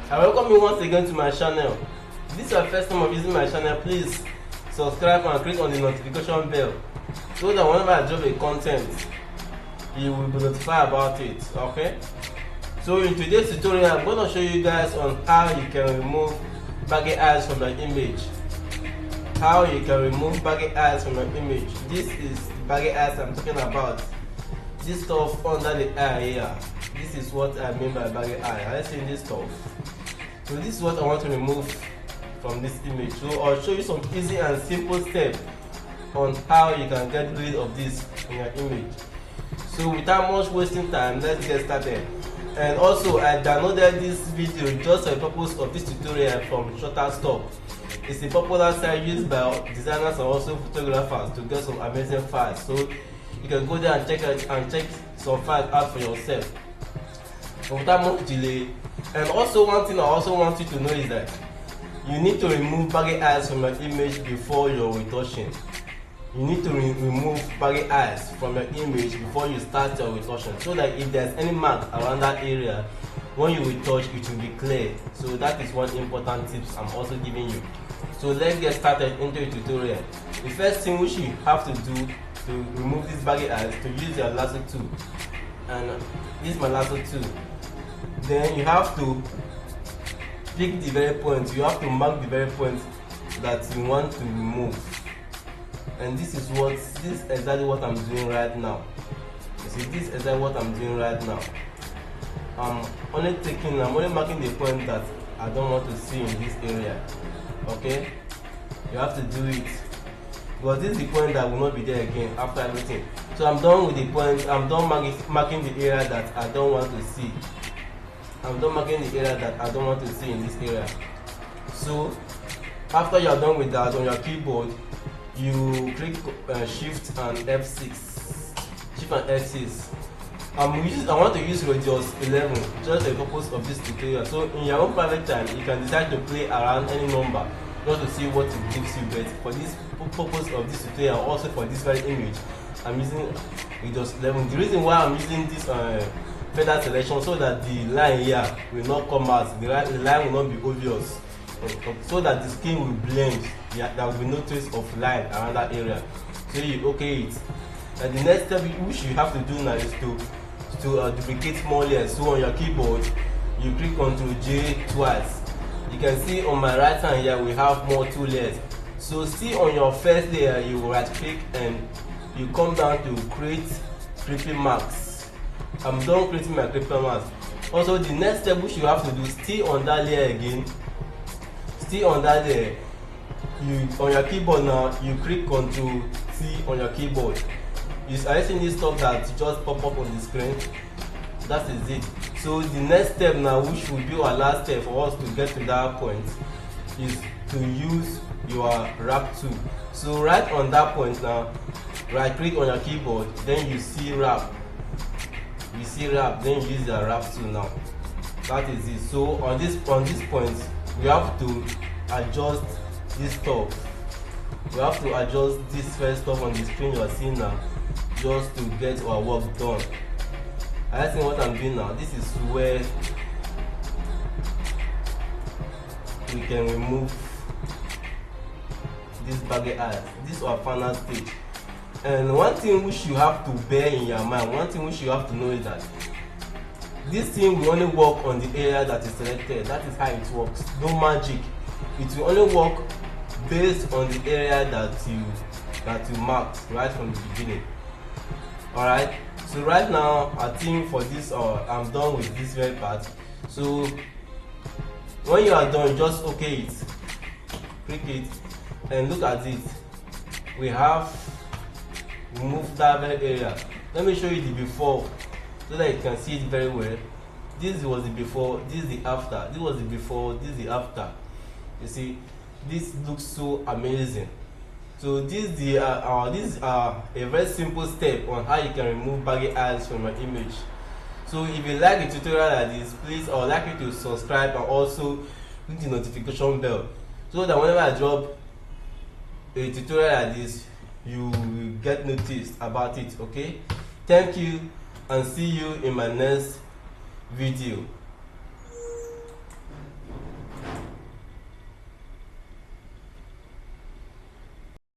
I welcome you once again to my channel. If this is your first time of using my channel, please subscribe and click on the notification bell so that whenever I drop a content, you will be notified about it. Okay? So in today's tutorial, I'm going to show you guys on how you can remove baggy eyes from your image. How you can remove baggy eyes from your image. This is the baggy eyes I'm talking about. This stuff under the eye here. This is what I mean by baggy eye. I see this stuff. So this is what I want to remove from this image. So I'll show you some easy and simple steps on how you can get rid of this in your image. So without much wasting time, let's get started. And also, I downloaded this video just for the purpose of this tutorial from Shutterstock. It's a popular site used by designers and also photographers to get some amazing files. So you can go there and check some files out for yourself without much delay. And also, one thing I also want you to know is that you need to remove baggy eyes from your image before your retouching. You need to remove baggy eyes from your image before you start your retouching, so that if there's any mark around that area, when you retouch, it will be clear. So that is one important tip I'm also giving you. So let's get started into the tutorial. The first thing which you have to do to remove these baggy eyes, to use your lasso tool. And this is my lasso tool. Then you have to pick the very point. You have to mark the very point that you want to remove. And this is exactly what I'm doing right now. You see, this is exactly what I'm doing right now. I'm only marking the point that I don't want to see in this area. Okay? You have to do it. Because this is the point that will not be there again after everything. So I'm done with the point. I'm done marking the area that I don't want to see. I'm done marking the area that I don't want to see in this area. So after you're done with that, on your keyboard, you click Shift and F6. Shift and F6. I want to use radius 11 just for the purpose of this tutorial. So in your own private time, you can decide to play around any number just to see what it gives you. But for this purpose of this tutorial, also for this very image, I'm using radius 11. The reason why I'm using this feather selection, so that the line here will not come out, the line will not be obvious, so that the skin will blend. There will be no trace of line around that area. So you okay it. And the next step which you have to do now is to duplicate more layers. So on your keyboard, you click Ctrl J twice. You can see on my right hand here we have more 2 layers. So see on your first layer, you right click and you come down to create creeping marks. I'm done creating my creeping marks. Also, the next step which you have to do, stay on that layer again. Stay on that layer. On your keyboard now, you click Ctrl T on your keyboard. Are you seeing this stuff that just pop up on the screen? That is it. So the next step now, which will be our last step for us to get to that point, is to use your wrap tool. So right on that point now, right click on your keyboard, then you see wrap. You see wrap, then you use your wrap tool now. That is it. So on this point, we have to adjust this stuff. We have to adjust this first stuff on the screen you are seeing now, just to get our work done. I think what I'm doing now, this is where we can remove this baggy eyes. This is our final stage. And one thing which you have to bear in your mind, one thing which you have to know is that this thing will only work on the area that is selected. That is how it works. No magic. It will only work based on the area that you marked right from the beginning. Alright, so right now I think for this I'm done with this very part. So when you are done, just okay it, click it, and look at it. We have removed that very area. Let me show you the before so that you can see it very well. This was the before, this is the after. This was the before, this is the after. You see, this looks so amazing. So this is a very simple step on how you can remove baggy eyes from your image. So if you like the tutorial like this, please, I would like you to subscribe and also click the notification bell, so that whenever I drop a tutorial like this, you will get noticed about it. Okay, thank you and see you in my next video.